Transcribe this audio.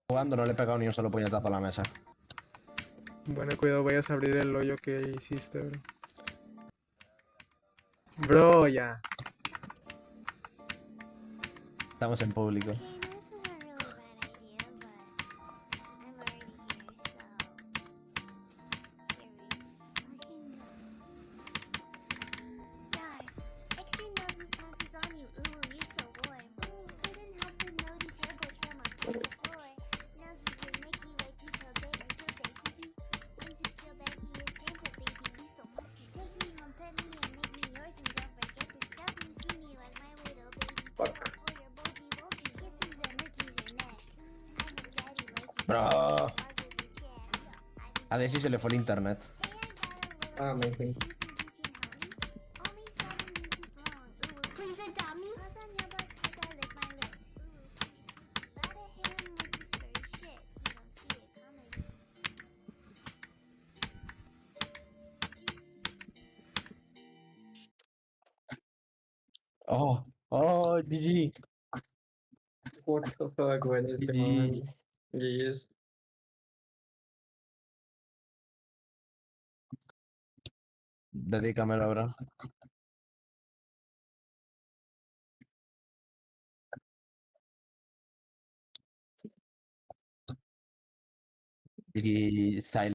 Jugando no le he pegado ni un solo puñetazo a la mesa. Bueno, cuidado, vayas a abrir el hoyo que hiciste, bro. Bro, ya. Estamos en público. Bro. A Desi se le fue el internet. Ah, amazing. Oh, oh, GG. What the fuck, buenísimo, man. GG's. Dedícamelo, bro. GG, silent.